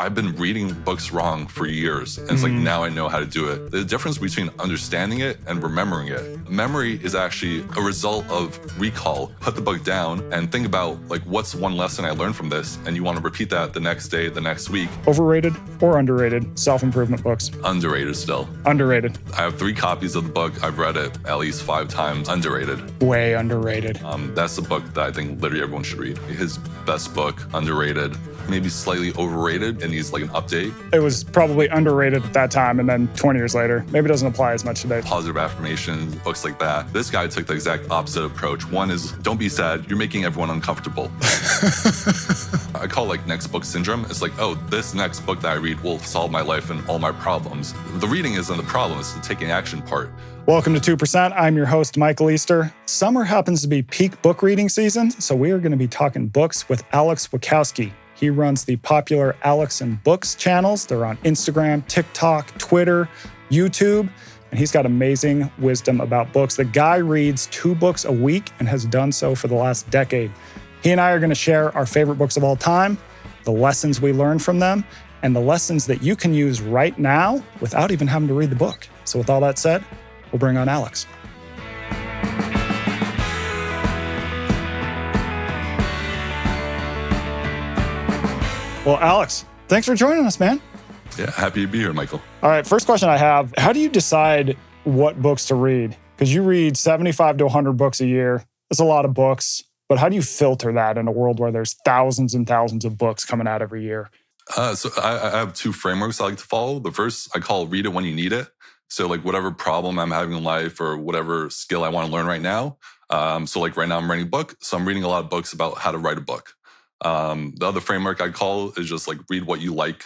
I've been reading books wrong for years. And it's like, now I know how to do it. The difference between understanding it and remembering it. Memory is actually a result of recall. Put the book down and think about like, what's one lesson I learned from this? And you want to repeat that the next day, the next week. Overrated or underrated self-improvement books? Underrated still. Underrated. I have 3 copies of the book. I've read it at least 5 times. Underrated. Way underrated. That's the book that I think literally everyone should read. His best book, underrated. Maybe slightly overrated and needs like an update. It was probably underrated at that time, and then 20 years later, maybe it doesn't apply as much today. Positive affirmations, books like that. This guy took the exact opposite approach. One is, don't be sad, you're making everyone uncomfortable. I call it like next book syndrome. It's like, oh, this next book that I read will solve my life and all my problems. The reading isn't the problem, it's the taking action part. Welcome to 2%. I'm your host, Michael Easter. Summer happens to be peak book reading season, so we are going to be talking books with Alex Wieckowski. He runs the popular Alex and Books channels. They're on Instagram, TikTok, Twitter, YouTube, and he's got amazing wisdom about books. The guy reads 2 books a week and has done so for the last decade. He and I are going to share our favorite books of all time, the lessons we learned from them, and the lessons that you can use right now without even having to read the book. So with all that said, we'll bring on Alex. Well, Alex, thanks for joining us, man. Yeah, happy to be here, Michael. All right, first question I have, how do you decide what books to read? Because you read 75 to 100 books a year. That's a lot of books. But how do you filter that in a world where there's thousands and thousands of books coming out every year? So I have 2 frameworks I like to follow. The first I call read it when you need it. So like whatever problem I'm having in life or whatever skill I want to learn right now. So like right now I'm writing a book. So I'm reading a lot of books about how to write a book. The other framework I call is just like read what you like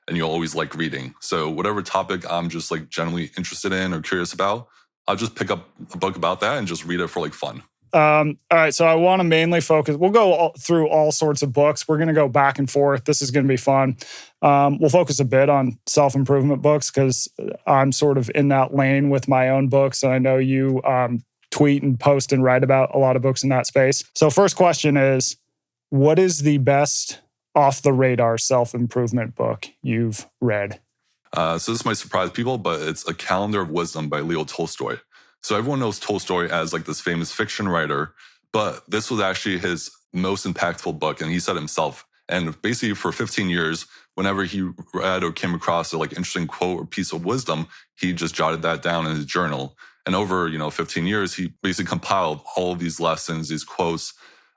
and you'll always like reading. So whatever topic I'm just like generally interested in or curious about, I'll just pick up a book about that and just read it for like fun. All right, so I want to mainly focus. We'll go through all sorts of books. We're going to go back and forth. This is going to be fun. We'll focus a bit on self-improvement books because I'm sort of in that lane with my own books. And I know you tweet and post and write about a lot of books in that space. So first question is, what is the best off-the-radar self-improvement book you've read? So this might surprise people, but it's A Calendar of Wisdom by Leo Tolstoy. So everyone knows Tolstoy as like this famous fiction writer, but this was actually his most impactful book, and he said himself. And basically for 15 years, whenever he read or came across a like interesting quote or piece of wisdom, he just jotted that down in his journal. And over 15 years, he basically compiled all of these lessons, these quotes,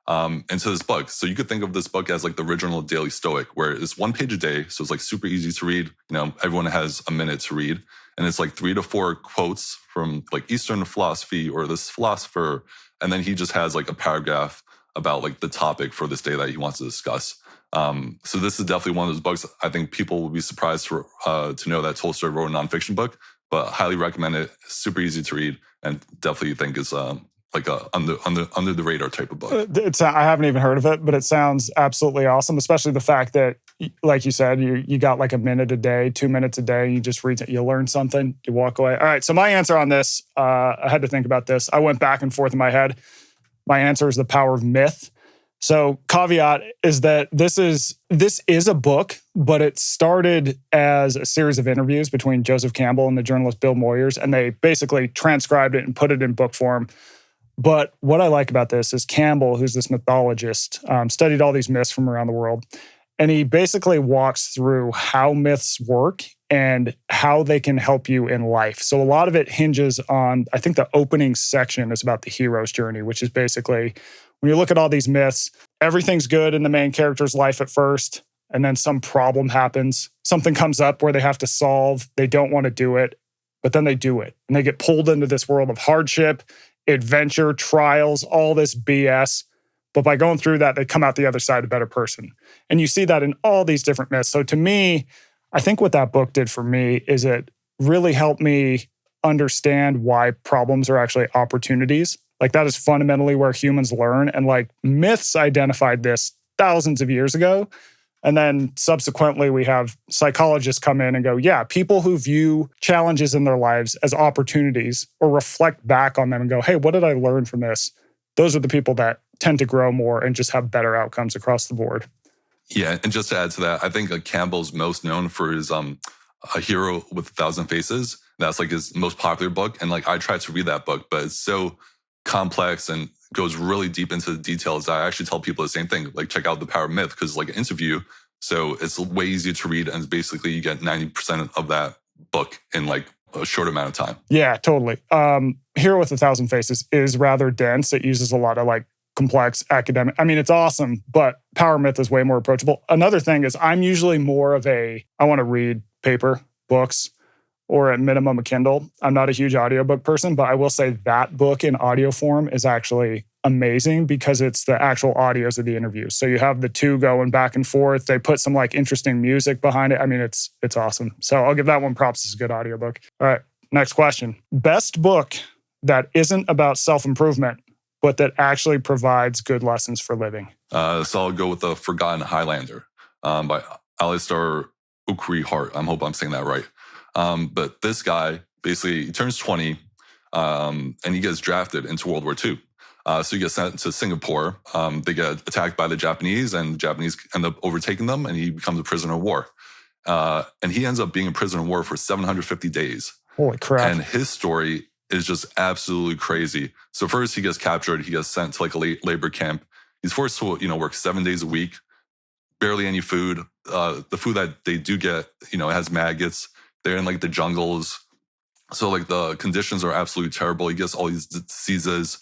into this book. So you could think of this book as like the original Daily Stoic, where it's 1 page a day. So it's like super easy to read. Everyone has a minute to read. And it's like 3 to 4 quotes from like Eastern philosophy or this philosopher. And then he just has like a paragraph about like the topic for this day that he wants to discuss. So this is definitely one of those books. I think people will be surprised to know that Tolstoy wrote a nonfiction book, but highly recommend it. It's super easy to read and definitely think it's like a under the radar type of book. I haven't even heard of it, but it sounds absolutely awesome, especially the fact that, like you said, you got like a minute a day, 2 minutes a day, you just read it, you learn something, you walk away. All right, so my answer on this, I had to think about this. I went back and forth in my head. My answer is The Power of Myth. So caveat is that this is a book, but it started as a series of interviews between Joseph Campbell and the journalist Bill Moyers, and they basically transcribed it and put it in book form. But what I like about this is Campbell, who's this mythologist, studied all these myths from around the world. And he basically walks through how myths work and how they can help you in life. So a lot of it hinges on, I think the opening section is about the hero's journey, which is basically, when you look at all these myths, everything's good in the main character's life at first, and then some problem happens. Something comes up where they have to solve. They don't want to do it, but then they do it. And they get pulled into this world of hardship, adventure, trials, all this BS. But by going through that, they come out the other side a better person. And you see that in all these different myths. So to me, I think what that book did for me is it really helped me understand why problems are actually opportunities. Like that is fundamentally where humans learn. And like myths identified this thousands of years ago. And then subsequently, we have psychologists come in and go, yeah, people who view challenges in their lives as opportunities or reflect back on them and go, hey, what did I learn from this? Those are the people that tend to grow more and just have better outcomes across the board. Yeah, and just to add to that, I think Campbell's most known for his A Hero with a Thousand Faces. That's like his most popular book. And like I tried to read that book, but it's so complex and goes really deep into the details. I actually tell people the same thing, like check out The Power of Myth, because it's like an interview. So it's way easier to read. And basically you get 90% of that book in like a short amount of time. Yeah, totally. Hero with a Thousand Faces is rather dense. It uses a lot of like complex academic. I mean, it's awesome, but Power Myth is way more approachable. Another thing is I'm usually more of I want to read paper books or at minimum a Kindle. I'm not a huge audiobook person, but I will say that book in audio form is actually amazing because it's the actual audios of the interviews. So you have the two going back and forth. They put some like interesting music behind it. I mean, it's awesome. So I'll give that one props as a good audiobook. All right, next question. Best book that isn't about self-improvement, but that actually provides good lessons for living. So I'll go with The Forgotten Highlander by Alistair Hart. I hope I'm saying that right. But this guy, basically, he turns 20 and he gets drafted into World War II. So he gets sent to Singapore. They get attacked by the Japanese, and the Japanese end up overtaking them, and he becomes a prisoner of war. And he ends up being a prisoner of war for 750 days. Holy crap. And his story is just absolutely crazy. So first he gets captured. He gets sent to like a labor camp. He's forced to, work 7 days a week, barely any food. The food that they do get, it has maggots. They're in like the jungles. So like the conditions are absolutely terrible. He gets all these diseases.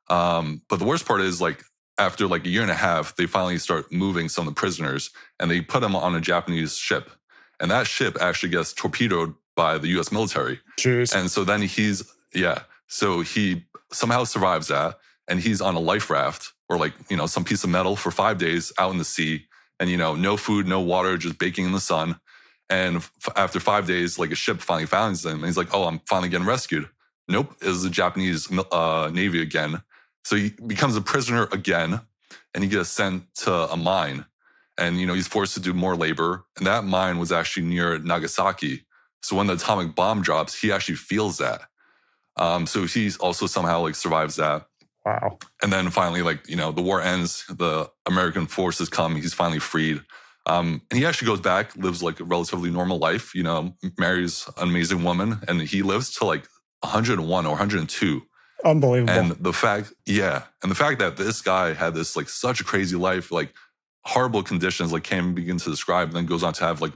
But the worst part is like after like a year and a half, they finally start moving some of the prisoners and they put them on a Japanese ship. And that ship actually gets torpedoed by the US military. Jeez. And so then so he somehow survives that. And he's on a life raft or like, some piece of metal for 5 days out in the sea. And, no food, no water, just baking in the sun. And after 5 days, like a ship finally finds him. And he's like, oh, I'm finally getting rescued. Nope, it was the Japanese Navy again. So he becomes a prisoner again. And he gets sent to a mine. And, he's forced to do more labor. And that mine was actually near Nagasaki. So when the atomic bomb drops, he actually feels that. So he's also somehow like survives that. Wow. And then finally, the war ends, the American forces come, he's finally freed. And he actually goes back, lives like a relatively normal life, marries an amazing woman, and he lives to like 101 or 102. Unbelievable. And the fact that this guy had this like such a crazy life, like horrible conditions, like can't even begin to describe, and then goes on to have like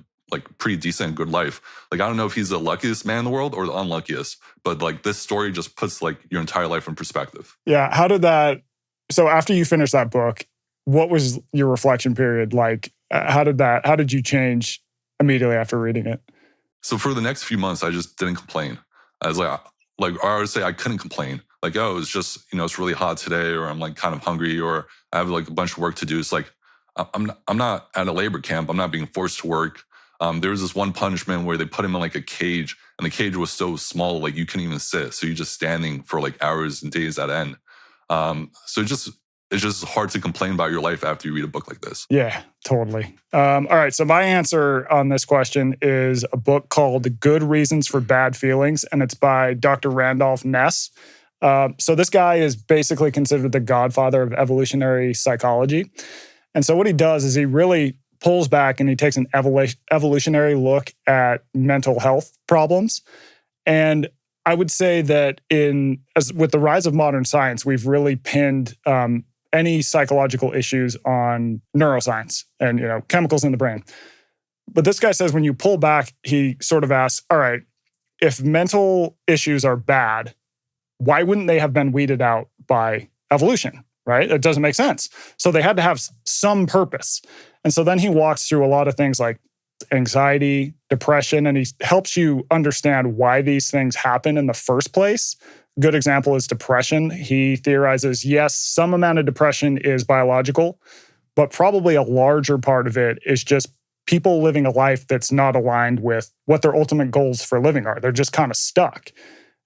pretty decent, good life. Like, I don't know if he's the luckiest man in the world or the unluckiest, but like this story just puts like your entire life in perspective. Yeah. So after you finished that book, what was your reflection period like? How did you change immediately after reading it? So for the next few months, I just didn't complain. I was like I would say I couldn't complain. Like, oh, it's just, it's really hot today, or I'm like kind of hungry, or I have like a bunch of work to do. It's like, I'm not at a labor camp. I'm not being forced to work. There was this one punishment where they put him in like a cage, and the cage was so small, like you couldn't even sit. So you're just standing for like hours and days at end. So it's just hard to complain about your life after you read a book like this. Yeah, totally. All right. So my answer on this question is a book called Good Reasons for Bad Feelings, and it's by Dr. Randolph Ness. So this guy is basically considered the godfather of evolutionary psychology. And so what he does is he really pulls back and he takes an evolutionary look at mental health problems. And I would say that with the rise of modern science, we've really pinned any psychological issues on neuroscience and chemicals in the brain. But this guy says when you pull back, he sort of asks, all right, if mental issues are bad, why wouldn't they have been weeded out by evolution? Right? It doesn't make sense. So they had to have some purpose. And so then he walks through a lot of things like anxiety, depression, and he helps you understand why these things happen in the first place. Good example is depression. He theorizes, yes, some amount of depression is biological, but probably a larger part of it is just people living a life that's not aligned with what their ultimate goals for living are. They're just kind of stuck.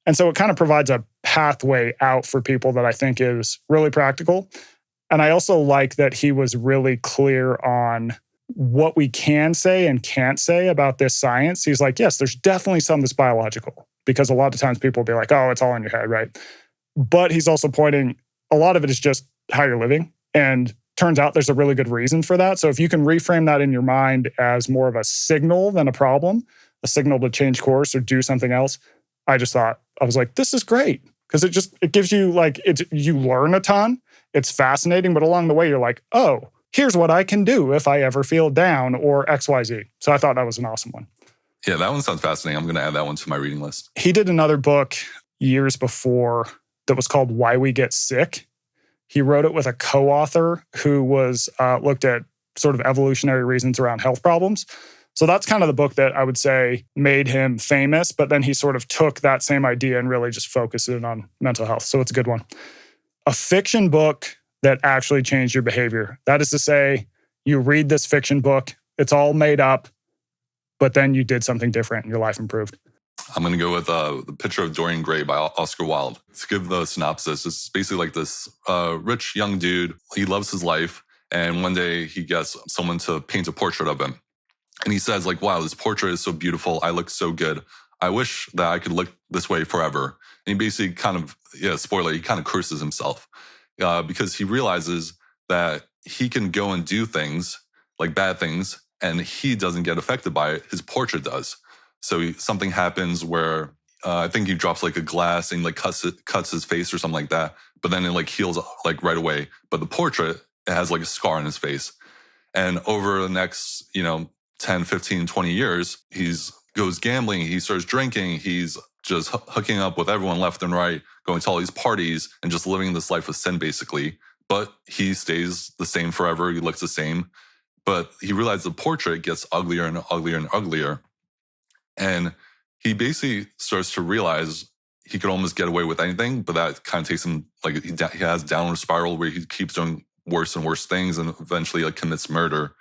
And so it kind of provides a pathway out for people that I think is really practical. And I also like that he was really clear on what we can say and can't say about this science. He's like, yes, there's definitely some that's biological, because a lot of times people will be like, oh, it's all in your head, right? But he's also pointing, a lot of it is just how you're living. And turns out there's a really good reason for that. So if you can reframe that in your mind as more of a signal than a problem, a signal to change course or do something else, I was like, this is great. Because it gives you you learn a ton. It's fascinating, but along the way, you're like, oh, here's what I can do if I ever feel down or XYZ. So I thought that was an awesome one. Yeah, that one sounds fascinating. I'm going to add that one to my reading list. He did another book years before that was called Why We Get Sick. He wrote it with a co-author who was looked at sort of evolutionary reasons around health problems. So that's kind of the book that I would say made him famous, but then he sort of took that same idea and really just focused it on mental health. So it's a good one. A fiction book that actually changed your behavior. That is to say, you read this fiction book, it's all made up, but then you did something different and your life improved. I'm going to go with The Picture of Dorian Gray by Oscar Wilde. To give the synopsis, it's basically like this rich young dude. He loves his life. And one day he gets someone to paint a portrait of him. And he says, like, wow, this portrait is so beautiful. I look so good. I wish that I could look this way forever. And he basically spoiler, he kind of curses himself because he realizes that he can go and do things, like bad things, and he doesn't get affected by it. His portrait does. So something happens where I think he drops like a glass and like cuts his face or something like that. But then it like heals like right away. But the portrait, it has like a scar on his face. And over the next, 10, 15, 20 years, goes gambling, he starts drinking, he's just hooking up with everyone left and right, going to all these parties and just living this life of sin basically. But he stays the same forever, he looks the same. But he realized the portrait gets uglier and uglier and uglier. And he basically starts to realize he could almost get away with anything, but that kind of takes him, like he has a downward spiral where he keeps doing worse and worse things and eventually like commits murder.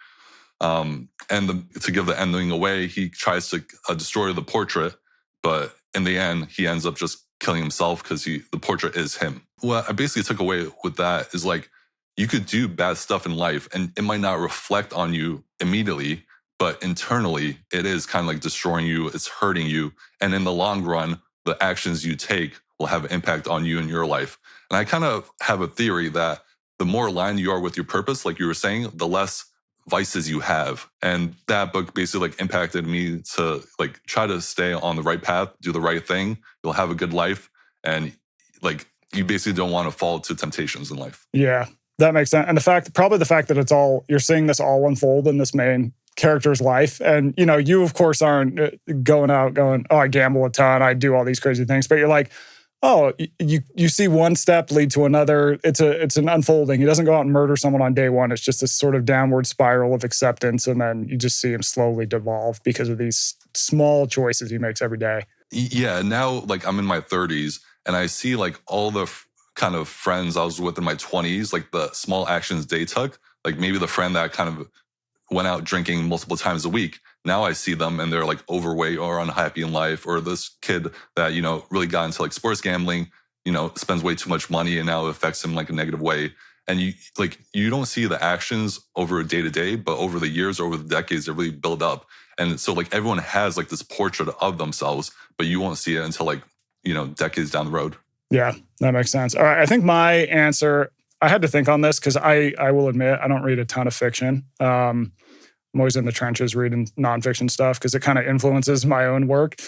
To give the ending away, he tries to destroy the portrait, but in the end, he ends up just killing himself because the portrait is him. What I basically took away with that is like, you could do bad stuff in life and it might not reflect on you immediately, but internally, it is kind of like destroying you, it's hurting you. And in the long run, the actions you take will have an impact on you in your life. And I kind of have a theory that the more aligned you are with your purpose, like you were saying, the less vices you have. And that book basically like impacted me to like try to stay on the right path, do the right thing. You'll have a good life. And like, you basically don't want to fall to temptations in life. Yeah, that makes sense. And probably the fact that you're seeing this all unfold in this main character's life. And, you of course aren't going out going, oh, I gamble a ton, I do all these crazy things. But you're like, oh, you see one step lead to another. It's an unfolding. He doesn't go out and murder someone on day one. It's just this sort of downward spiral of acceptance. And then you just see him slowly devolve because of these small choices he makes every day. Yeah. Now, like I'm in my 30s and I see like all the kind of friends I was with in my 20s, like the small actions they took, like maybe the friend that kind of went out drinking multiple times a week. Now I see them and they're like overweight or unhappy in life, or this kid that, really got into like sports gambling, spends way too much money and now it affects him like a negative way. And you don't see the actions over a day to day, but over the years, over the decades, they really build up. And so like everyone has like this portrait of themselves, but you won't see it until like, decades down the road. Yeah, that makes sense. All right. I think my answer, I had to think on this because I will admit I don't read a ton of fiction. I'm always in the trenches reading nonfiction stuff because it kind of influences my own work.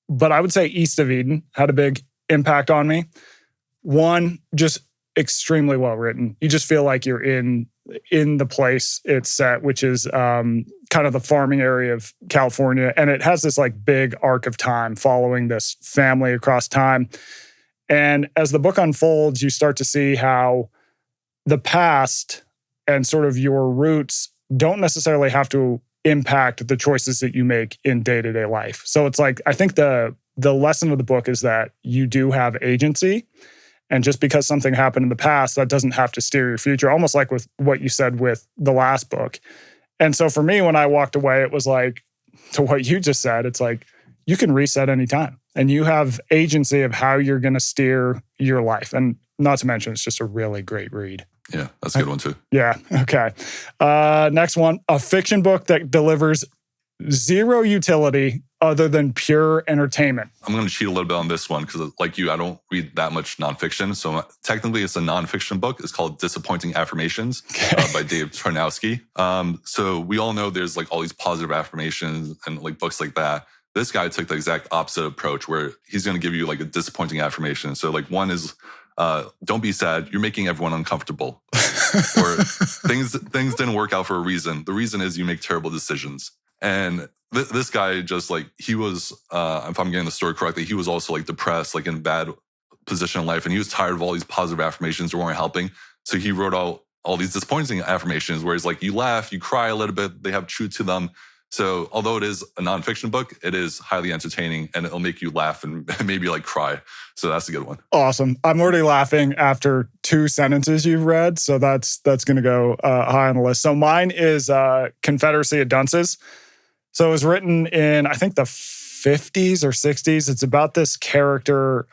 But I would say East of Eden had a big impact on me. One, just extremely well written. You just feel like you're in the place it's set, which is kind of the farming area of California. And it has this like big arc of time following this family across time. And as the book unfolds, you start to see how the past and sort of your roots don't necessarily have to impact the choices that you make in day-to-day life. So it's like, I think the lesson of the book is that you do have agency. And just because something happened in the past, that doesn't have to steer your future, almost like with what you said with the last book. And so for me, when I walked away, it was like, to what you just said, it's like, you can reset anytime. And you have agency of how you're going to steer your life. And not to mention, it's just a really great read. Yeah, that's a good one too. Yeah, okay. Next one, a fiction book that delivers zero utility other than pure entertainment. I'm going to cheat a little bit on this one because, like you, I don't read that much nonfiction. So technically, it's a nonfiction book. It's called Disappointing Affirmations by Dave Tarnowski. So we all know there's like all these positive affirmations and like books like that. This guy took the exact opposite approach where he's going to give you like a disappointing affirmation. So like one is, don't be sad. You're making everyone uncomfortable. Or things didn't work out for a reason. The reason is you make terrible decisions. And this guy just like, he was, if I'm getting the story correctly, he was also like depressed, like in a bad position in life. And he was tired of all these positive affirmations that weren't helping. So he wrote out all these disappointing affirmations where he's like, you laugh, you cry a little bit, they have truth to them. So although it is a nonfiction book, it is highly entertaining and it'll make you laugh and maybe like cry. So that's a good one. Awesome. I'm already laughing after 2 sentences you've read. So that's going to go high on the list. So mine is Confederacy of Dunces. So it was written in, I think, the 50s or 60s. It's about this character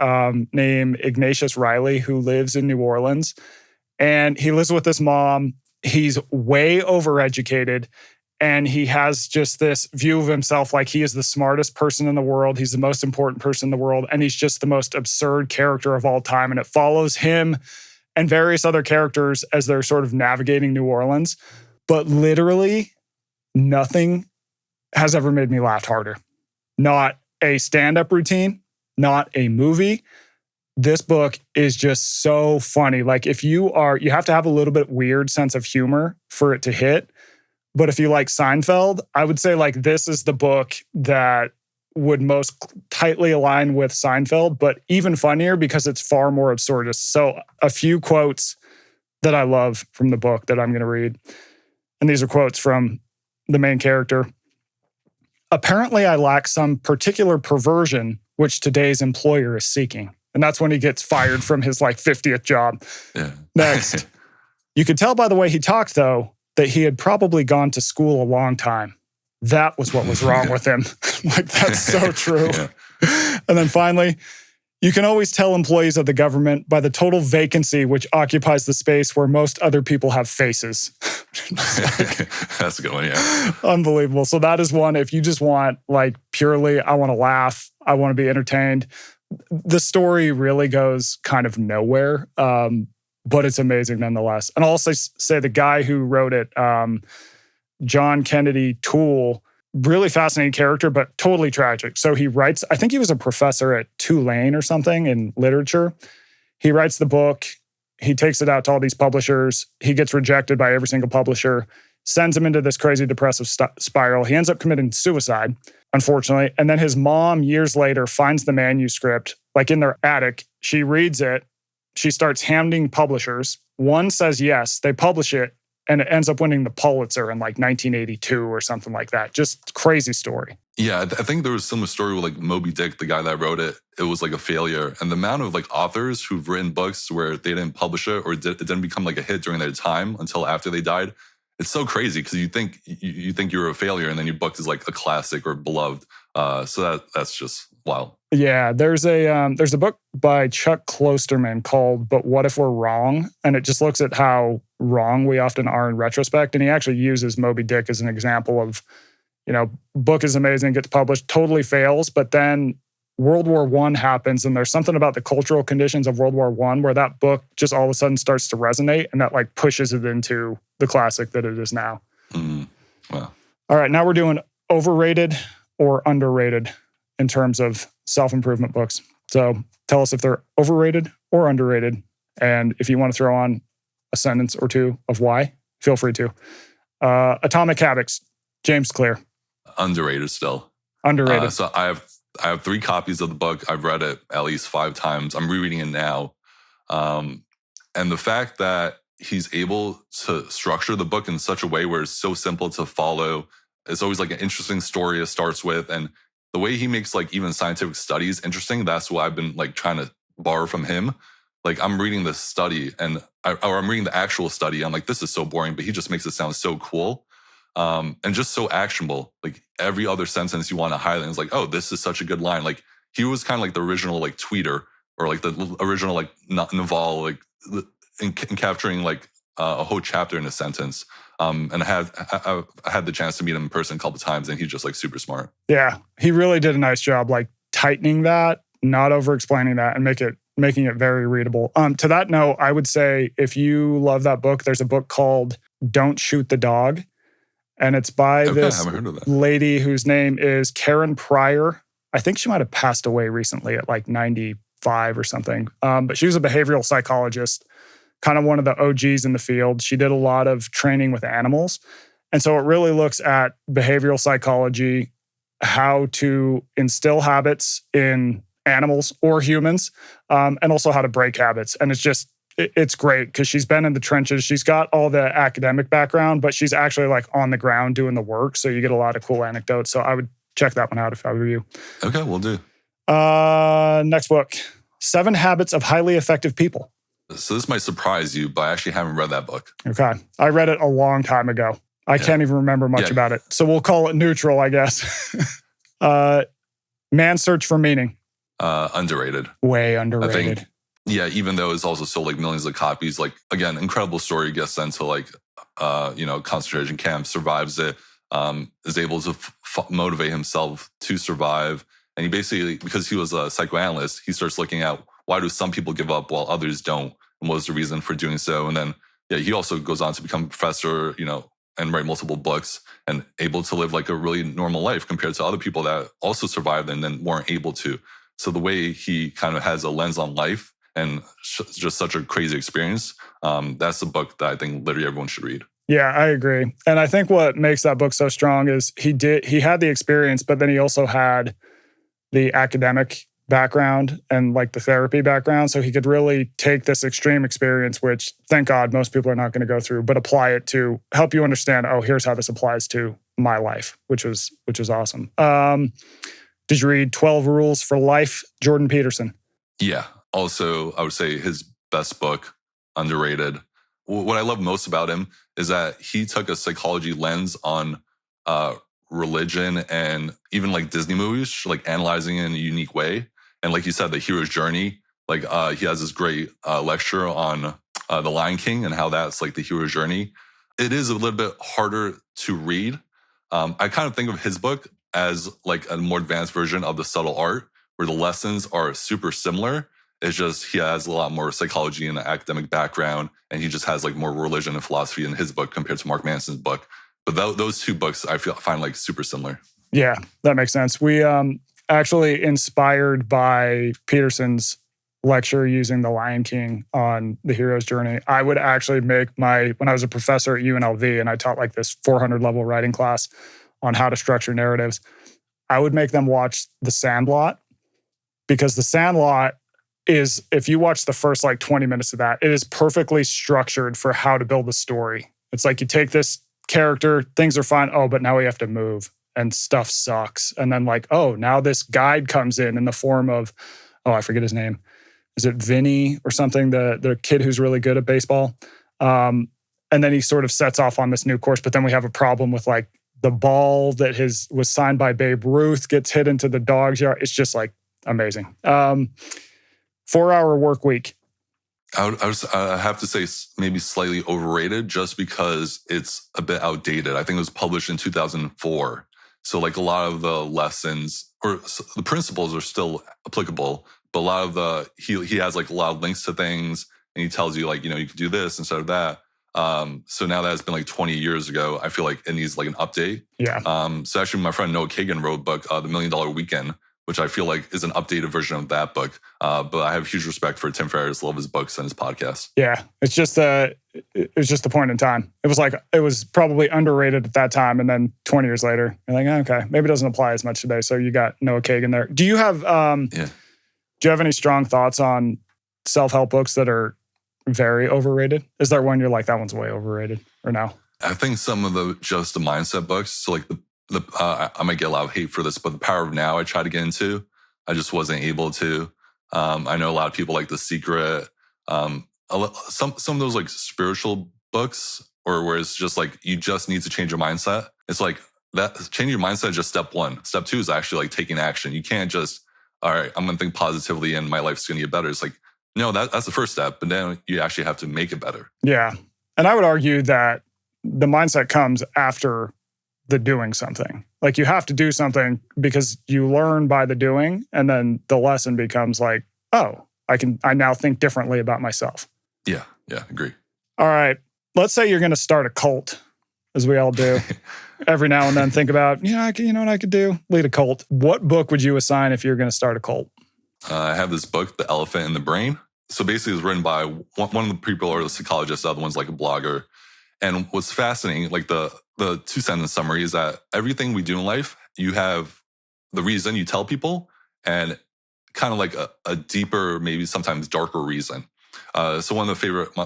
named Ignatius Riley who lives in New Orleans. And he lives with his mom. He's way overeducated. And he has just this view of himself like he is the smartest person in the world. He's the most important person in the world. And he's just the most absurd character of all time. And it follows him and various other characters as they're sort of navigating New Orleans. But literally nothing has ever made me laugh harder. Not a stand-up routine, not a movie. This book is just so funny. Like if you have to have a little bit weird sense of humor for it to hit. But if you like Seinfeld, I would say like this is the book that would most tightly align with Seinfeld, but even funnier because it's far more absurdist. So a few quotes that I love from the book that I'm going to read. And these are quotes from the main character. Apparently, I lack some particular perversion which today's employer is seeking. And that's when he gets fired from his like 50th job. Yeah. Next. You could tell by the way he talked, though, that he had probably gone to school a long time. That was what was wrong with him. Like, that's so true. Yeah. And then finally, you can always tell employees of the government by the total vacancy which occupies the space where most other people have faces. That's a good one, yeah. Unbelievable. So that is one, if you just want like purely, I want to laugh, I want to be entertained. The story really goes kind of nowhere. But it's amazing nonetheless. And I'll also say the guy who wrote it, John Kennedy Toole, really fascinating character, but totally tragic. So he writes, I think he was a professor at Tulane or something in literature. He writes the book. He takes it out to all these publishers. He gets rejected by every single publisher, sends him into this crazy depressive spiral. He ends up committing suicide, unfortunately. And then his mom, years later, finds the manuscript, like in their attic. She reads it. She starts hounding publishers. One says yes, they publish it, and it ends up winning the Pulitzer in like 1982 or something like that. Just crazy story. Yeah, I think there was a similar story with like Moby Dick, the guy that wrote it. It was like a failure. And the amount of like authors who've written books where they didn't publish it or it didn't become like a hit during their time until after they died, it's so crazy because you think you're a failure and then your book is like a classic or beloved. So that's just wild. Yeah, there's a book by Chuck Klosterman called "But What If We're Wrong?" And it just looks at how wrong we often are in retrospect. And he actually uses Moby Dick as an example of, book is amazing, gets published, totally fails, but then World War I happens, and there's something about the cultural conditions of World War I where that book just all of a sudden starts to resonate, and that like pushes it into the classic that it is now. Mm-hmm. Wow. All right, now we're doing overrated or underrated in terms of self-improvement books. So tell us if they're overrated or underrated. And if you want to throw on a sentence or two of why, feel free to. Atomic Habits, James Clear. Underrated still. Underrated. So I have 3 copies of the book. I've read it at least 5 times. I'm rereading it now. And the fact that he's able to structure the book in such a way where it's so simple to follow. It's always like an interesting story it starts with. And the way he makes like even scientific studies interesting, that's what I've been like trying to borrow from him. Like I'm reading this study or I'm reading the actual study. I'm like, this is so boring, but he just makes it sound so cool. And just so actionable. Like every other sentence you want to highlight is like, oh, this is such a good line. Like he was kind of like the original like tweeter or like the original like Naval, like in capturing like a whole chapter in a sentence. And I had the chance to meet him in person a couple of times, and he's just like super smart. Yeah, he really did a nice job, like tightening that, not over-explaining that, and making it very readable. To that note, I would say if you love that book, there's a book called Don't Shoot the Dog. And it's by this lady whose name is Karen Pryor. I think she might have passed away recently at like 95 or something. But she was a behavioral psychologist, kind of one of the OGs in the field. She did a lot of training with animals. And so it really looks at behavioral psychology, how to instill habits in animals or humans, and also how to break habits. And it's great because she's been in the trenches. She's got all the academic background, but she's actually like on the ground doing the work. So you get a lot of cool anecdotes. So I would check that one out if I were you. Okay, we'll do. Next book, 7 Habits of Highly Effective People. So this might surprise you, but I actually haven't read that book. Okay. I read it a long time ago. I can't even remember much about it. So we'll call it neutral, I guess. Man's Search for Meaning. Underrated. Way underrated. I think, yeah, even though it's also sold like millions of copies, like, again, incredible story, gets sent to like, concentration camp, survives it, is able to motivate himself to survive. And he basically, because he was a psychoanalyst, he starts looking at why do some people give up while others don't? And what was the reason for doing so? And then, he also goes on to become a professor, and write multiple books and able to live like a really normal life compared to other people that also survived and then weren't able to. So the way he kind of has a lens on life and just such a crazy experience, that's a book that I think literally everyone should read. Yeah, I agree. And I think what makes that book so strong is he had the experience, but then he also had the academic background and like the therapy background. So he could really take this extreme experience, which thank God most people are not going to go through, but apply it to help you understand, oh, here's how this applies to my life, which was awesome. Did you read 12 Rules for Life, Jordan Peterson? Yeah. Also, I would say his best book, underrated. What I love most about him is that he took a psychology lens on religion and even like Disney movies, like analyzing it in a unique way. And like you said, the hero's journey, like he has this great lecture on The Lion King and how that's like the hero's journey. It is a little bit harder to read. I kind of think of his book as like a more advanced version of The Subtle Art, where the lessons are super similar. It's just he has a lot more psychology and academic background, and he just has like more religion and philosophy in his book compared to Mark Manson's book. But those two books I find like super similar. Yeah, that makes sense. We actually inspired by Peterson's lecture using The Lion King on the hero's journey. I would actually make when I was a professor at UNLV and I taught like this 400 level writing class on how to structure narratives, I would make them watch The Sandlot, because The Sandlot is, if you watch the first like 20 minutes of that, it is perfectly structured for how to build a story. It's like you take this character, things are fine. Oh, but now we have to move and stuff sucks. And then like, oh, now this guide comes in the form of, I forget his name. Is it Vinny or something? The kid who's really good at baseball. And then he sort of sets off on this new course. But then we have a problem with like the ball that was signed by Babe Ruth gets hit into the dog's yard. It's just like amazing. 4-Hour Workweek. I have to say maybe slightly overrated just because it's a bit outdated. I think it was published in 2004. So like a lot of the lessons or the principles are still applicable, but a lot of he has like a lot of links to things and he tells you like, you can do this instead of that. So now that it's been like 20 years ago, I feel like it needs like an update. Yeah. So actually my friend Noah Kagan wrote a book, The $1 Million Weekend, which I feel like is an updated version of that book. But I have huge respect for Tim Ferriss, love his books and his podcast. Yeah, it's just the point in time. It was probably underrated at that time, and then 20 years later, you're like, okay, maybe it doesn't apply as much today. So you got Noah Kagan there. Do you have Do you have any strong thoughts on self-help books that are very overrated? Is there one you're like, that one's way overrated, or no? I think some of the mindset books. So like I might get a lot of hate for this, but The Power of Now I tried to get into. I just wasn't able to. I know a lot of people like The Secret. Some of those like spiritual books, or where it's just like you just need to change your mindset. It's like that changing your mindset is just step one. Step two is actually like taking action. You can't just, all right, I'm going to think positively and my life's going to get better. It's like, no, that's the first step, but then you actually have to make it better. Yeah. And I would argue that the mindset comes after the doing something. Like you have to do something because you learn by the doing, and then the lesson becomes like, oh, I now think differently about myself. Yeah, agree. All right. Let's say you're going to start a cult, as we all do. Every now and then think about, you know what I could do? Lead a cult. What book would you assign if you're going to start a cult? I have this book, The Elephant in the Brain. So basically it's written by one of the people, or the psychologist, the other one's like a blogger. And what's fascinating, like the two-sentence summary is that everything we do in life, you have the reason you tell people and kind of like a deeper, maybe sometimes darker reason. So one of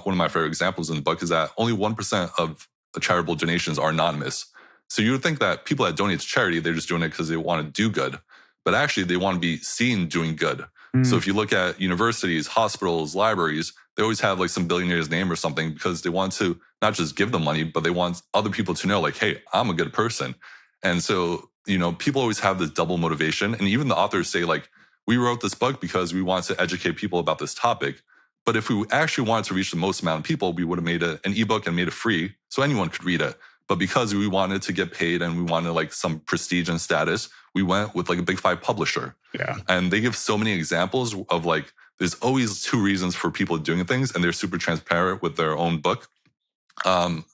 my favorite examples in the book is that only 1% of charitable donations are anonymous. So you would think that people that donate to charity, they're just doing it because they want to do good. But actually, they want to be seen doing good. So if you look at universities, hospitals, libraries, they always have like some billionaire's name or something because they want to not just give them money, but they want other people to know like, hey, I'm a good person. And so, people always have this double motivation. And even the authors say like, we wrote this book because we want to educate people about this topic. But if we actually wanted to reach the most amount of people, we would have made an ebook and made it free so anyone could read it. But because we wanted to get paid and we wanted like some prestige and status, we went with like a Big 5 publisher. Yeah. And they give so many examples of like, there's always two reasons for people doing things, and they're super transparent with their own book.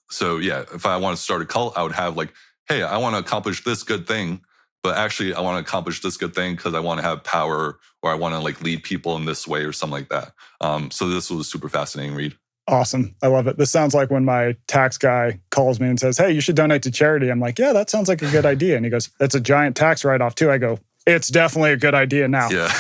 So yeah, if I want to start a cult, I would have like, hey, I want to accomplish this good thing, but actually I want to accomplish this good thing because I want to have power, or I want to like lead people in this way or something like that. So this was a super fascinating read. Awesome. I love it. This sounds like when my tax guy calls me and says, hey, you should donate to charity. I'm like, yeah, that sounds like a good idea. And he goes, that's a giant tax write-off too. I go, it's definitely a good idea now. Yeah.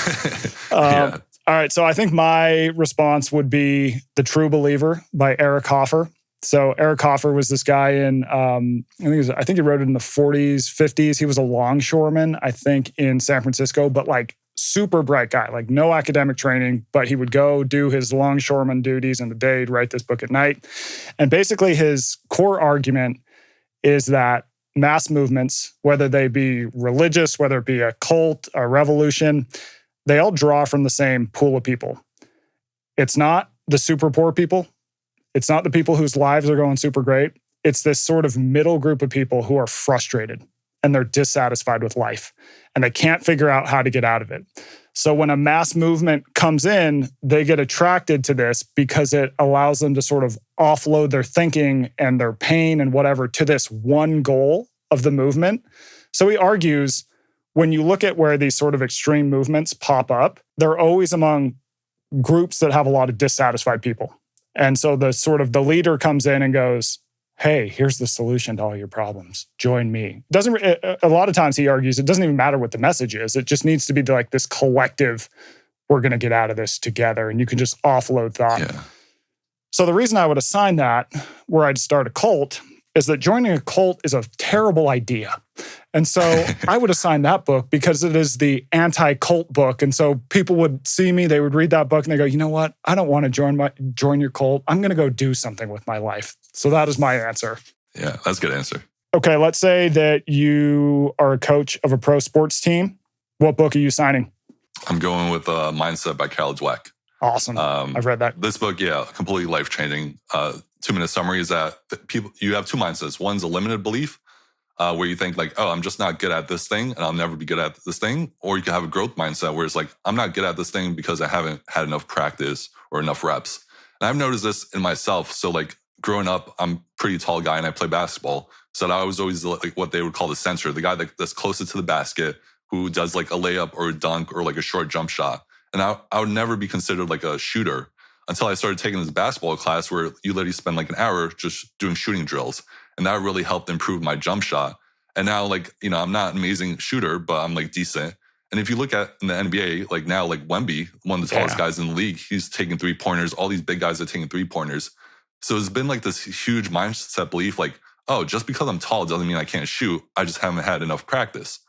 Yeah. All right. So I think my response would be The True Believer by Eric Hoffer. So Eric Hoffer was this guy in, I think he wrote it in the 40s, 50s. He was a longshoreman, I think, in San Francisco, but like super bright guy, like no academic training, but he would go do his longshoreman duties in the day, he'd write this book at night. And basically his core argument is that mass movements, whether they be religious, whether it be a cult, a revolution, they all draw from the same pool of people. It's not the super poor people. It's not the people whose lives are going super great. It's this sort of middle group of people who are frustrated and they're dissatisfied with life and they can't figure out how to get out of it. So when a mass movement comes in, they get attracted to this because it allows them to sort of offload their thinking and their pain and whatever to this one goal of the movement. So he argues, when you look at where these sort of extreme movements pop up, they're always among groups that have a lot of dissatisfied people. And so the leader comes in and goes, hey, here's the solution to all your problems. Join me. A lot of times he argues it doesn't even matter what the message is. It just needs to be like this collective, we're going to get out of this together. And you can just offload thought. Yeah. So the reason I would assign that where I'd start a cult is that joining a cult is a terrible idea. And so I would assign that book because it is the anti-cult book. And so people would see me, they would read that book and they go, you know what? I don't want to join your cult. I'm going to go do something with my life. So that is my answer. Yeah, that's a good answer. Okay, let's say that you are a coach of a pro sports team. What book are you signing? I'm going with Mindset by Carol Dweck. Awesome. I've read that. This book, yeah, completely life-changing. 2-minute summary is that you have two mindsets. One's a limited belief, where you think like, oh, I'm just not good at this thing and I'll never be good at this thing. Or you can have a growth mindset where it's like, I'm not good at this thing because I haven't had enough practice or enough reps. And I've noticed this in myself. So like growing up, I'm a pretty tall guy and I play basketball. So I was always like what they would call the center, the guy that's closest to the basket, who does like a layup or a dunk or like a short jump shot. And I would never be considered like a shooter until I started taking this basketball class where you literally spend like an hour just doing shooting drills. And that really helped improve my jump shot. And now like, I'm not an amazing shooter, but I'm like decent. And if you look at in the NBA, like now, like Wemby, one of the tallest guys in the league, he's taking 3-pointers. All these big guys are taking 3-pointers. So it's been like this huge mindset belief, like, oh, just because I'm tall doesn't mean I can't shoot. I just haven't had enough practice.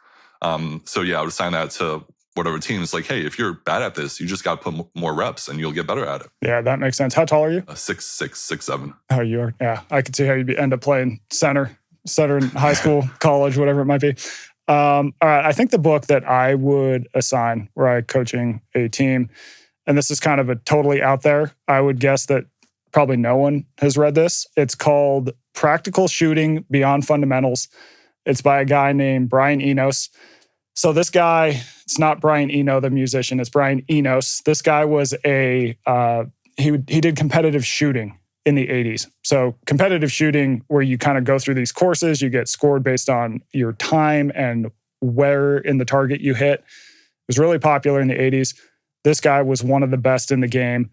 So yeah, I would assign that to whatever team. It's like, hey, if you're bad at this, you just got to put more reps and you'll get better at it. Yeah, that makes sense. How tall are you? 6'6", 6'7". Oh, you are? Yeah, I could see how you'd end up playing center in high school, college, whatever it might be. All right, I think the book that I would assign were I coaching a team, and this is kind of a totally out there, I would guess that probably no one has read this. It's called Practical Shooting Beyond Fundamentals. It's by a guy named Brian Enos. So this guy, it's not Brian Eno, the musician, it's Brian Enos. This guy was he did competitive shooting in the 80s. So competitive shooting, where you kind of go through these courses, you get scored based on your time and where in the target you hit. It was really popular in the 80s. This guy was one of the best in the game.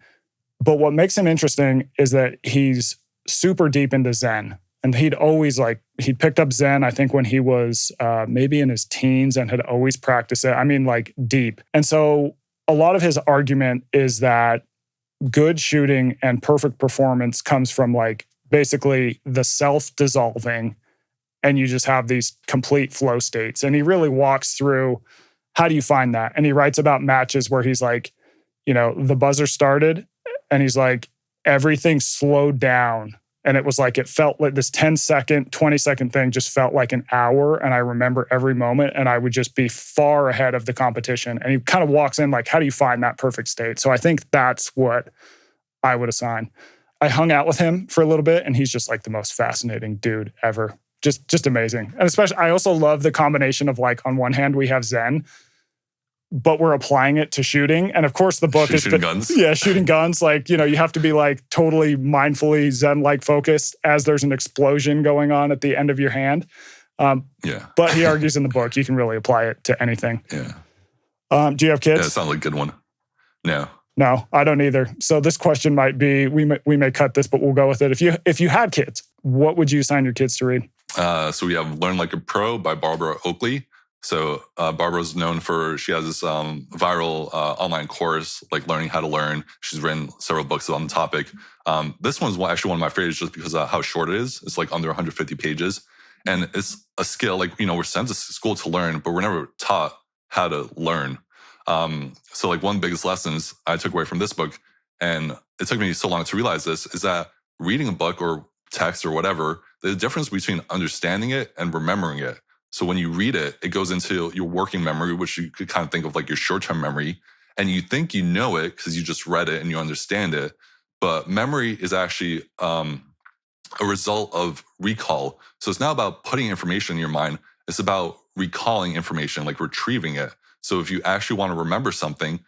But what makes him interesting is that he's super deep into Zen. And he'd picked up Zen, I think, when he was maybe in his teens and had always practiced it. I mean, like deep. And so a lot of his argument is that good shooting and perfect performance comes from like basically the self-dissolving, and you just have these complete flow states. And he really walks through, how do you find that? And he writes about matches where he's like, the buzzer started and he's like, everything slowed down. And it was like, it felt like this 10-second, 20-second thing just felt like an hour. And I remember every moment, and I would just be far ahead of the competition. And he kind of walks in like, how do you find that perfect state? So I think that's what I would assign. I hung out with him for a little bit, and he's just like the most fascinating dude ever. Just amazing. And especially, I also love the combination of like, on one hand, we have Zen, but we're applying it to shooting. And of course, the book is shooting guns. Yeah, shooting guns. Like, you have to be like totally mindfully Zen-like focused as there's an explosion going on at the end of your hand. But he argues in the book, you can really apply it to anything. Yeah. Do you have kids? Yeah, it sounds like a good one. No, I don't either. So this question might be, we may cut this, but we'll go with it. If you had kids, what would you assign your kids to read? So we have Learn Like a Pro by Barbara Oakley. So Barbara's known she has this viral online course, like learning how to learn. She's written several books on the topic. This one's actually one of my favorites just because of how short it is. It's like under 150 pages. And it's a skill, like, we're sent to school to learn, but we're never taught how to learn. So like one biggest lessons I took away from this book, and it took me so long to realize this, is that reading a book or text or whatever, there's a difference between understanding it and remembering it. So when you read it, it goes into your working memory, which you could kind of think of like your short-term memory. And you think you know it because you just read it and you understand it. But memory is actually a result of recall. So it's not about putting information in your mind. It's about recalling information, like retrieving it. So if you actually want to remember something,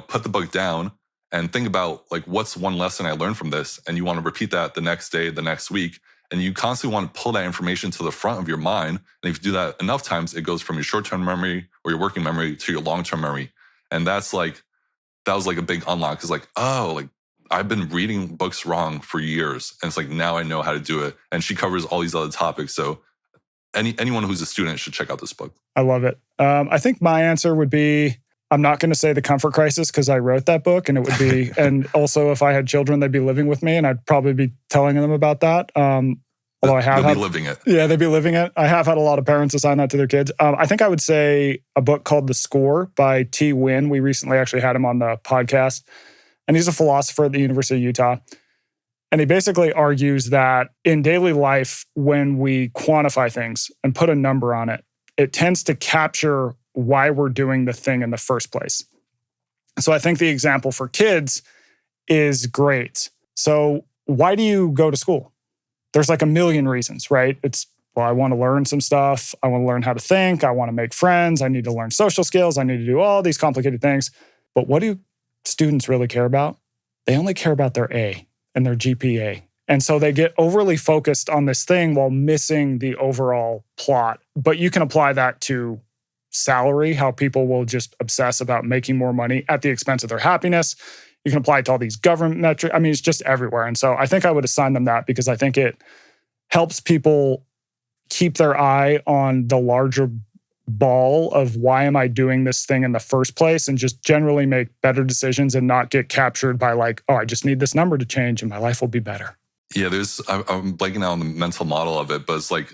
put the book down and think about like, what's one lesson I learned from this? And you want to repeat that the next day, the next week. And you constantly want to pull that information to the front of your mind. And if you do that enough times, it goes from your short-term memory or your working memory to your long-term memory. And that was like a big unlock. It's like, oh, like I've been reading books wrong for years. And it's like, now I know how to do it. And she covers all these other topics. So anyone who's a student should check out this book. I love it. I think my answer would be, I'm not going to say The Comfort Crisis because I wrote that book, and it would be, and also if I had children, they'd be living with me, and I'd probably be telling them about that. Although they'll be living it. Yeah, they'd be living it. I have had a lot of parents assign that to their kids. I think I would say a book called The Score by T. Wynn. We recently actually had him on the podcast, and he's a philosopher at the University of Utah. And he basically argues that in daily life, when we quantify things and put a number on it, it tends to capture why we're doing the thing in the first place. So I think the example for kids is grades. So why do you go to school? There's like a million reasons, right? I want to learn some stuff. I want to learn how to think. I want to make friends. I need to learn social skills. I need to do all these complicated things. But what do students really care about? They only care about their A and their GPA. And so they get overly focused on this thing while missing the overall plot. But you can apply that to salary, how people will just obsess about making more money at the expense of their happiness. You can apply it to all these government metrics. I mean, it's just everywhere. And so I think I would assign them that because I think it helps people keep their eye on the larger ball of why am I doing this thing in the first place, and just generally make better decisions and not get captured by like, oh, I just need this number to change and my life will be better. Yeah, I'm blanking out on the mental model of it, but it's like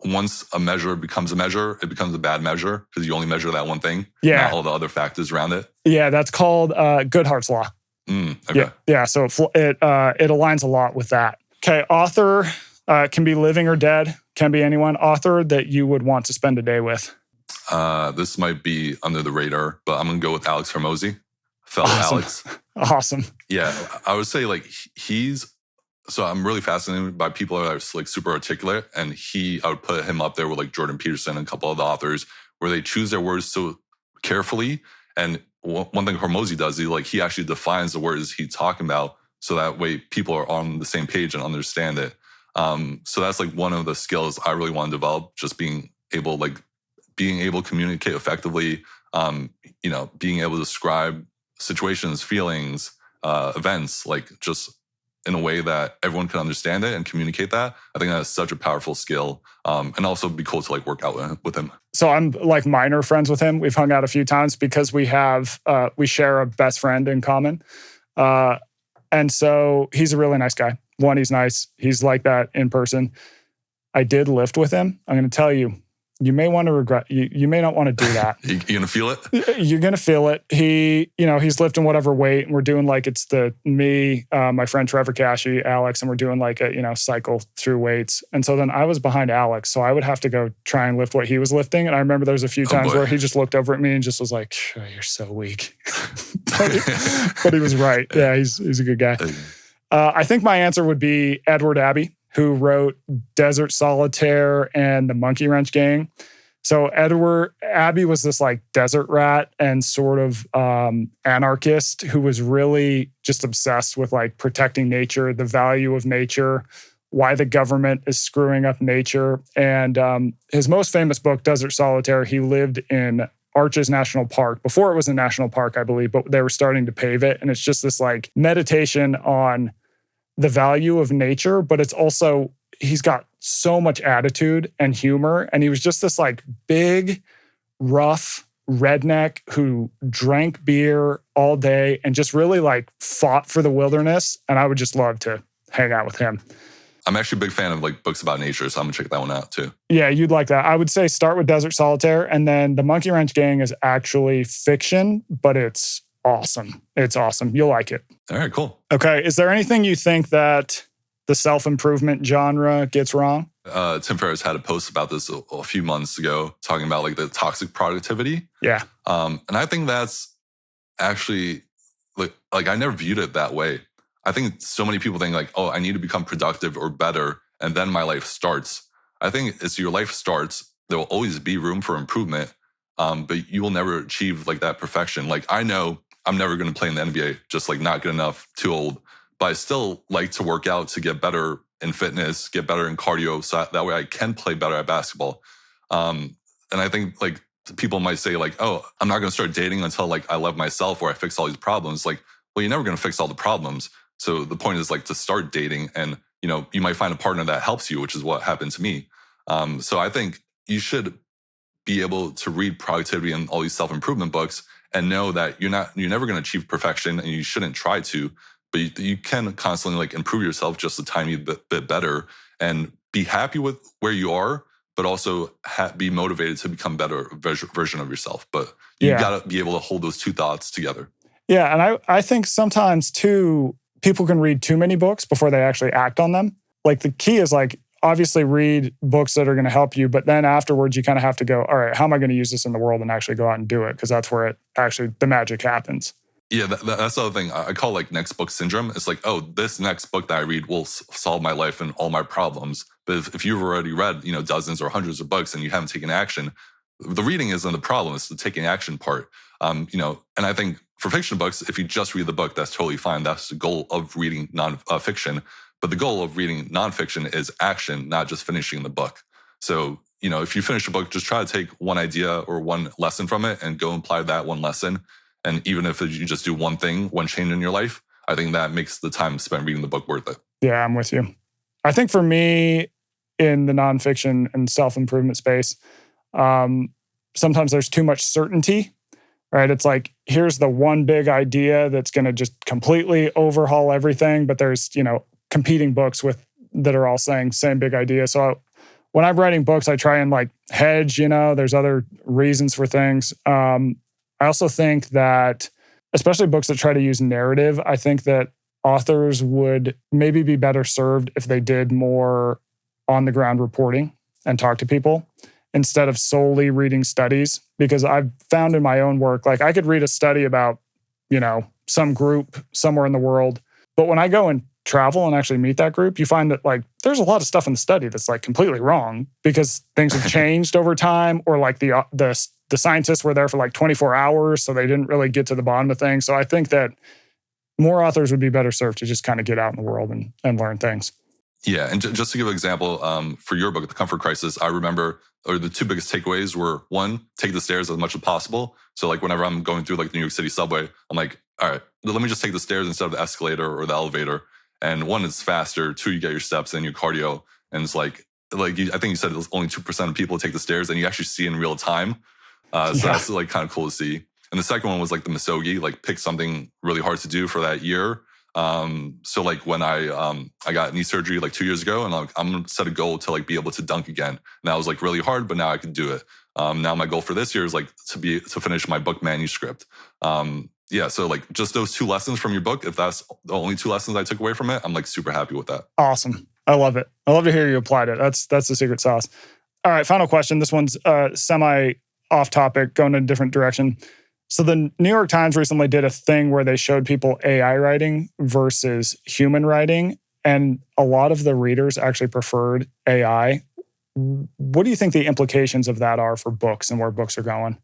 once a measure becomes a measure, it becomes a bad measure because you only measure that one thing, not all the other factors around it. Yeah, that's called Goodhart's Law. Okay. Yeah. So it aligns a lot with that. Okay, author can be living or dead, can be anyone. Author that you would want to spend a day with. This might be under the radar, but I'm gonna go with Alex Hormozi, fellow Alex. Awesome. Yeah, I would say like he's So I'm really fascinated by people that are like super articulate, and I would put him up there with like Jordan Peterson and a couple of the authors where they choose their words so carefully. And one thing Hormozi does, he actually defines the words he's talking about, so that way people are on the same page and understand it. So that's like one of the skills I really want to develop, just being able to communicate effectively, being able to describe situations, feelings, events, like just in a way that everyone can understand it and communicate that. I think that's such a powerful skill. And also be cool to like work out with him. So I'm like minor friends with him. We've hung out a few times because we share a best friend in common. And so he's a really nice guy. One, he's nice. He's like that in person. I did lift with him. I'm going to tell you, you may want to regret, you may not want to do that. You're going to feel it? You're going to feel it. He's lifting whatever weight, and we're doing like, it's me, my friend Trevor Cashy, Alex, and we're doing like a, cycle through weights. And so then I was behind Alex, so I would have to go try and lift what he was lifting. And I remember there was a few times where he just looked over at me and just was like, you're so weak. but he was right. Yeah, he's a good guy. I think my answer would be Edward Abbey, who wrote Desert Solitaire and The Monkey Wrench Gang. So Edward Abbey was this like desert rat and sort of anarchist who was really just obsessed with like protecting nature, the value of nature, why the government is screwing up nature. And his most famous book, Desert Solitaire, he lived in Arches National Park. Before it was a national park, I believe, but they were starting to pave it. And it's just this like meditation on the value of nature, but it's also, he's got so much attitude and humor. And he was just this like big, rough redneck who drank beer all day and just really like fought for the wilderness. And I would just love to hang out with him. I'm actually a big fan of like books about nature, so I'm gonna check that one out too. Yeah, you'd like that. I would say start with Desert Solitaire, and then The Monkey Wrench Gang is actually fiction, but it's awesome. It's awesome. You'll like it. All right, cool. Okay. Is there anything you think that the self-improvement genre gets wrong? Tim Ferriss had a post about this a few months ago, talking about like the toxic productivity. Yeah. And I think that's actually like I never viewed it that way. I think so many people think like, oh, I need to become productive or better, and then my life starts. I think as your life starts, there will always be room for improvement, but you will never achieve like that perfection. Like I know I'm never going to play in the NBA, just like not good enough, too old. But I still like to work out to get better in fitness, get better in cardio, so that way I can play better at basketball. And I think like people might say like, oh, I'm not going to start dating until like I love myself or I fix all these problems. Like, well, you're never going to fix all the problems. So the point is like to start dating, and you might find a partner that helps you, which is what happened to me. So I think you should be able to read productivity and all these self-improvement books and know that you're never going to achieve perfection, and you shouldn't try to, but you can constantly like improve yourself just a tiny bit better and be happy with where you are, but also be motivated to become better version of yourself. But you got to be able to hold those two thoughts together. Yeah. And I think sometimes too, people can read too many books before they actually act on them. Like the key is like, obviously read books that are going to help you, but then afterwards you kind of have to go, all right, how am I going to use this in the world and actually go out and do it? Because that's where the magic happens. Yeah, that's the other thing. I call like next book syndrome. It's like, oh, this next book that I read will solve my life and all my problems. But if you've already read, dozens or hundreds of books and you haven't taken action, the reading isn't the problem. It's the taking action part. And I think for fiction books, if you just read the book, that's totally fine. That's the goal of reading non-fiction. But the goal of reading nonfiction is action, not just finishing the book. So, if you finish a book, just try to take one idea or one lesson from it and go apply that one lesson. And even if you just do one thing, one change in your life, I think that makes the time spent reading the book worth it. Yeah, I'm with you. I think for me, in the nonfiction and self-improvement space, sometimes there's too much certainty, right? It's like, here's the one big idea that's going to just completely overhaul everything. But there's, competing books that are all saying same big idea. So when I'm writing books, I try and like hedge, there's other reasons for things. I also think that, especially books that try to use narrative, I think that authors would maybe be better served if they did more on the ground reporting and talk to people instead of solely reading studies. Because I've found in my own work, like I could read a study about, some group somewhere in the world, but when I go and travel and actually meet that group, you find that like there's a lot of stuff in the study that's like completely wrong because things have changed over time, or like the scientists were there for like 24 hours, so they didn't really get to the bottom of things. So I think that more authors would be better served to just kind of get out in the world and learn things. Yeah, and just to give an example, for your book, The Comfort Crisis, I remember, or the two biggest takeaways were, one, take the stairs as much as possible. So like whenever I'm going through like the New York City subway, I'm like, all right, let me just take the stairs instead of the escalator or the elevator. And one, it's faster. Two, you get your steps and your cardio. And it's like I think you said it was only 2% of people take the stairs, and you actually see in real time. So that's like kind of cool to see. And the second one was like the Misogi, like pick something really hard to do for that year. So like when I got knee surgery like 2 years ago, and I'm gonna set a goal to like be able to dunk again. And that was like really hard, but now I can do it. Now my goal for this year is like to finish my book manuscript. Yeah, so like just those two lessons from your book, if that's the only two lessons I took away from it, I'm like super happy with that. Awesome. I love it. I love to hear you applied it. That's the secret sauce. All right, final question. This one's semi off topic, going in a different direction. So the New York Times recently did a thing where they showed people AI writing versus human writing, and a lot of the readers actually preferred AI. What do you think the implications of that are for books and where books are going?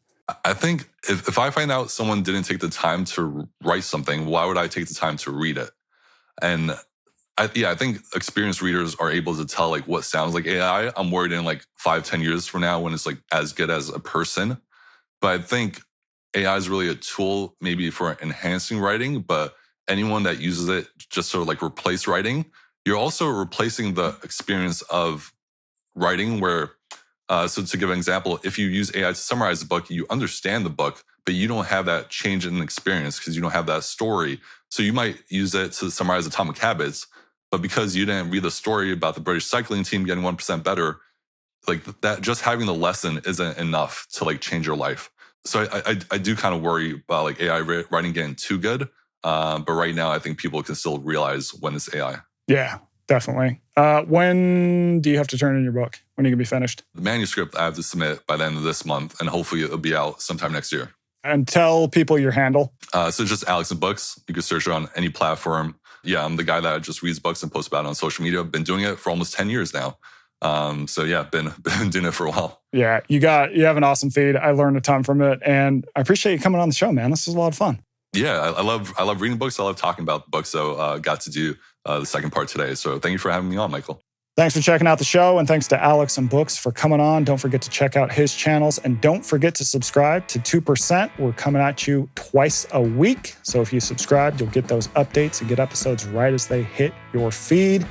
I think if I find out someone didn't take the time to write something, why would I take the time to read it? And I think experienced readers are able to tell like what sounds like AI. I'm worried in like 5-10 years from now when it's like as good as a person. But I think AI is really a tool maybe for enhancing writing, but anyone that uses it just sort of like replace writing, you're also replacing the experience of writing where, so to give an example, if you use AI to summarize the book, you understand the book, but you don't have that change in experience because you don't have that story. So you might use it to summarize Atomic Habits, but because you didn't read the story about the British cycling team getting 1% better, like that, just having the lesson isn't enough to like change your life. So I do kind of worry about like AI writing getting too good. But right now, I think people can still realize when it's AI. Yeah, definitely. When do you have to turn in your book? When are you going to be finished? The manuscript I have to submit by the end of this month, and hopefully it'll be out sometime next year. And tell people your handle. So just Alex and Books. You can search it on any platform. Yeah, I'm the guy that just reads books and posts about it on social media. I've been doing it for almost 10 years now. So yeah, been doing it for a while. Yeah, you have an awesome feed. I learned a ton from it, and I appreciate you coming on the show, man. This was a lot of fun. Yeah, I love reading books. I love talking about books. So got to do the second part today. So thank you for having me on, Michael. Thanks for checking out the show, and thanks to Alex and Books for coming on. Don't forget to check out his channels, and don't forget to subscribe to 2%. We're coming at you twice a week. So if you subscribe, you'll get those updates and get episodes right as they hit your feed.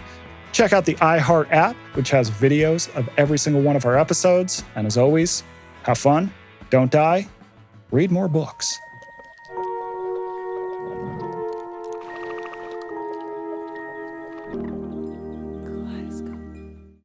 Check out the iHeart app, which has videos of every single one of our episodes. And as always, have fun, don't die, read more books.